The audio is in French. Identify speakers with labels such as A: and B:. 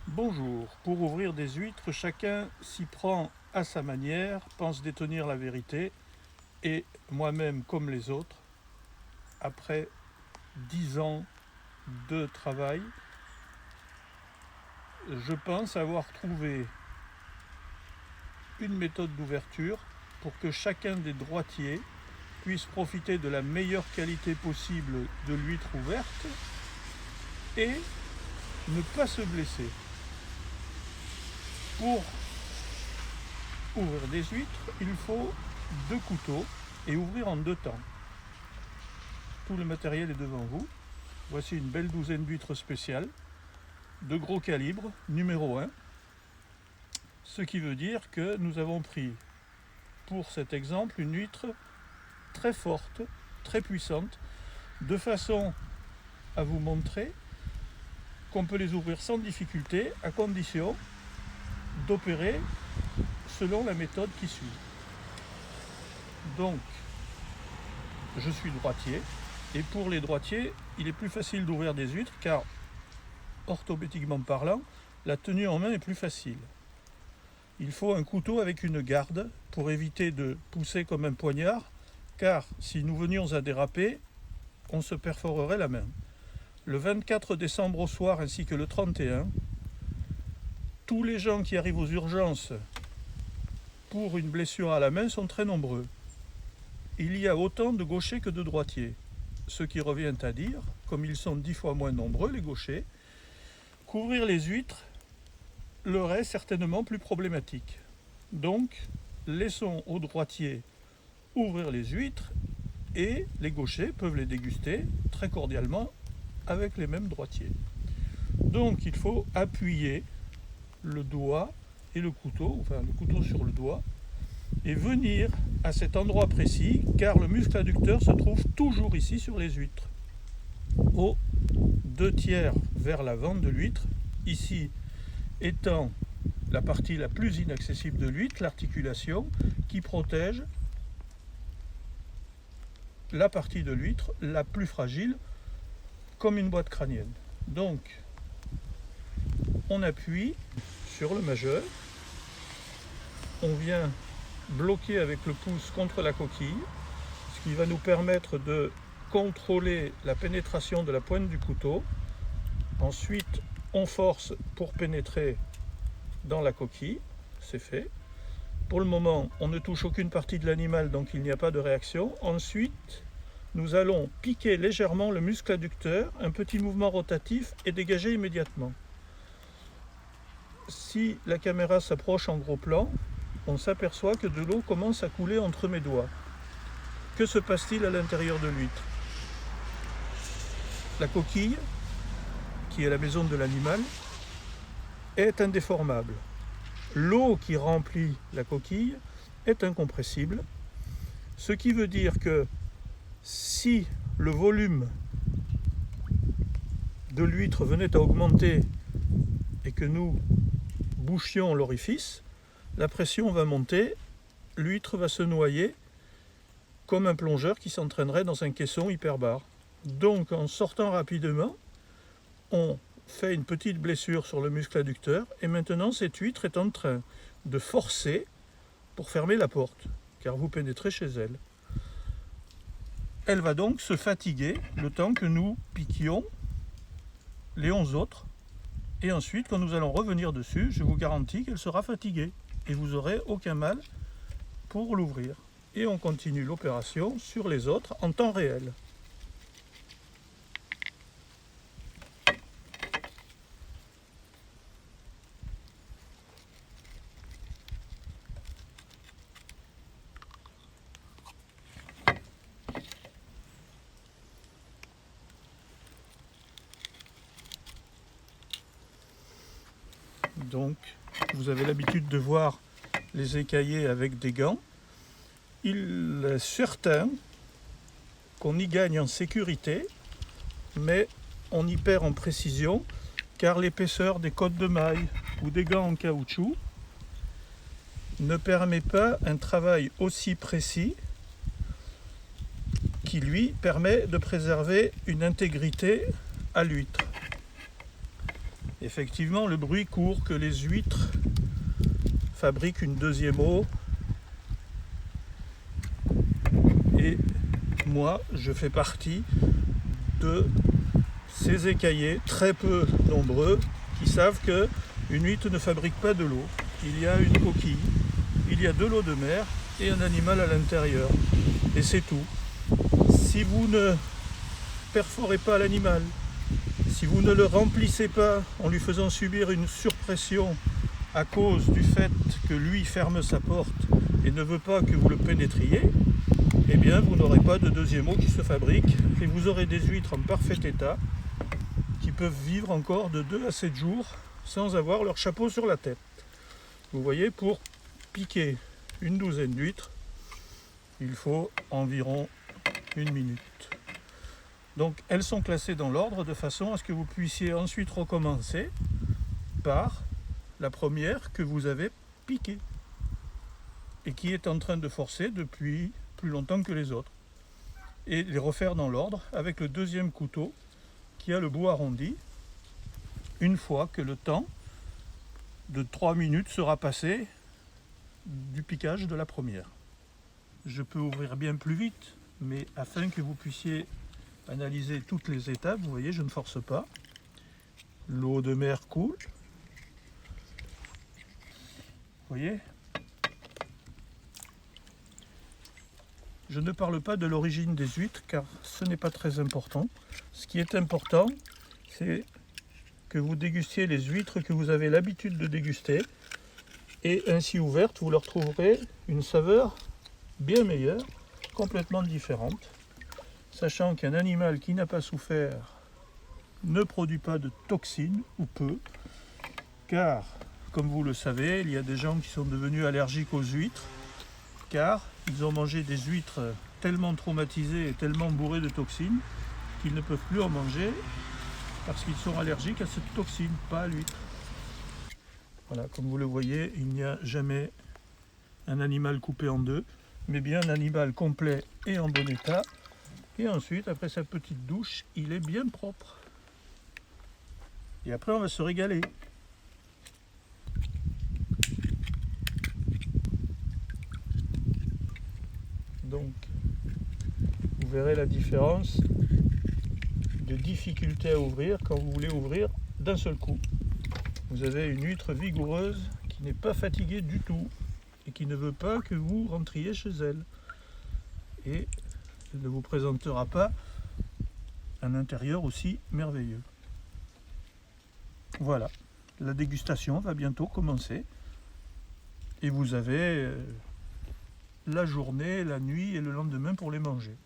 A: Bonjour. Pour ouvrir des huîtres, chacun s'y prend à sa manière, pense détenir la vérité, et moi-même comme les autres, après 10 ans de travail, je pense avoir trouvé une méthode d'ouverture pour que chacun des droitiers puisse profiter de la meilleure qualité possible de l'huître ouverte et ne pas se blesser. Pour ouvrir des huîtres, il faut 2 couteaux et ouvrir en 2 temps. Tout le matériel est devant vous. Voici une belle douzaine d'huîtres spéciales, de gros calibre, numéro 1. Ce qui veut dire que nous avons pris, pour cet exemple, une huître très forte, très puissante, de façon à vous montrer qu'on peut les ouvrir sans difficulté, à condition d'opérer selon la méthode qui suit. Donc, je suis droitier, et pour les droitiers, il est plus facile d'ouvrir des huîtres, car, orthopédiquement parlant, la tenue en main est plus facile. Il faut un couteau avec une garde pour éviter de pousser comme un poignard, car si nous venions à déraper, on se perforerait la main. Le 24 décembre au soir ainsi que le 31, tous les gens qui arrivent aux urgences pour une blessure à la main sont très nombreux. Il y a autant de gauchers que de droitiers, ce qui revient à dire, comme ils sont 10 fois moins nombreux les gauchers, qu'ouvrir les huîtres leur est certainement plus problématique. Donc, laissons aux droitiers ouvrir les huîtres et les gauchers peuvent les déguster très cordialement avec les mêmes droitiers. Donc, il faut appuyer le doigt et le couteau sur le doigt, et venir à cet endroit précis, car le muscle adducteur se trouve toujours ici sur les huîtres, aux 2/3 vers l'avant de l'huître, ici étant la partie la plus inaccessible de l'huître, l'articulation, qui protège la partie de l'huître la plus fragile, comme une boîte crânienne. Donc, on appuie sur le majeur, on vient bloquer avec le pouce contre la coquille, ce qui va nous permettre de contrôler la pénétration de la pointe du couteau. Ensuite, on force pour pénétrer dans la coquille, c'est fait. Pour le moment, on ne touche aucune partie de l'animal, donc il n'y a pas de réaction. Ensuite, nous allons piquer légèrement le muscle adducteur, un petit mouvement rotatif et dégager immédiatement. Si la caméra s'approche en gros plan, on s'aperçoit que de l'eau commence à couler entre mes doigts. Que se passe-t-il à l'intérieur de l'huître? La coquille, qui est la maison de l'animal, est indéformable. L'eau qui remplit la coquille est incompressible, ce qui veut dire que si le volume de l'huître venait à augmenter et que nous bouchions l'orifice, la pression va monter, l'huître va se noyer comme un plongeur qui s'entraînerait dans un caisson hyperbare. Donc en sortant rapidement, on fait une petite blessure sur le muscle adducteur et maintenant cette huître est en train de forcer pour fermer la porte, car vous pénétrez chez elle. Elle va donc se fatiguer le temps que nous piquions les 11 autres, et ensuite quand nous allons revenir dessus, je vous garantis qu'elle sera fatiguée et vous n'aurez aucun mal pour l'ouvrir. Et on continue l'opération sur les autres en temps réel. Donc, vous avez l'habitude de voir les écaillés avec des gants. Il est certain qu'on y gagne en sécurité, mais on y perd en précision, car l'épaisseur des côtes de maille ou des gants en caoutchouc ne permet pas un travail aussi précis qui lui permet de préserver une intégrité à l'huître. Effectivement, le bruit court que les huîtres fabriquent une deuxième eau. Et moi, je fais partie de ces écaillés très peu nombreux qui savent qu'une huître ne fabrique pas de l'eau. Il y a une coquille, il y a de l'eau de mer et un animal à l'intérieur. Et c'est tout. Si vous ne perforez pas l'animal, si vous ne le remplissez pas en lui faisant subir une surpression à cause du fait que lui ferme sa porte et ne veut pas que vous le pénétriez, eh bien vous n'aurez pas de deuxième eau qui se fabrique et vous aurez des huîtres en parfait état qui peuvent vivre encore de 2 à 7 jours sans avoir leur chapeau sur la tête. Vous voyez, pour piquer une douzaine d'huîtres, il faut environ 1 minute. Donc elles sont classées dans l'ordre de façon à ce que vous puissiez ensuite recommencer par la première que vous avez piquée et qui est en train de forcer depuis plus longtemps que les autres. Et les refaire dans l'ordre avec le deuxième couteau qui a le bout arrondi une fois que le temps de 3 minutes sera passé du piquage de la première. Je peux ouvrir bien plus vite, mais afin que vous puissiez analyser toutes les étapes, vous voyez, je ne force pas. L'eau de mer coule. Vous voyez ? Je ne parle pas de l'origine des huîtres car ce n'est pas très important. Ce qui est important, c'est que vous dégustiez les huîtres que vous avez l'habitude de déguster et ainsi ouvertes, vous leur trouverez une saveur bien meilleure, complètement différente. Sachant qu'un animal qui n'a pas souffert ne produit pas de toxines, ou peu, car, comme vous le savez, il y a des gens qui sont devenus allergiques aux huîtres, car ils ont mangé des huîtres tellement traumatisées et tellement bourrées de toxines qu'ils ne peuvent plus en manger parce qu'ils sont allergiques à cette toxine, pas à l'huître. Voilà, comme vous le voyez, il n'y a jamais un animal coupé en deux, mais bien un animal complet et en bon état. Et ensuite, après sa petite douche, il est bien propre. Et après, on va se régaler. Donc, vous verrez la différence de difficulté à ouvrir quand vous voulez ouvrir d'un seul coup. Vous avez une huître vigoureuse qui n'est pas fatiguée du tout et qui ne veut pas que vous rentriez chez elle. Et elle ne vous présentera pas un intérieur aussi merveilleux. Voilà, la dégustation va bientôt commencer et vous avez la journée, la nuit et le lendemain pour les manger.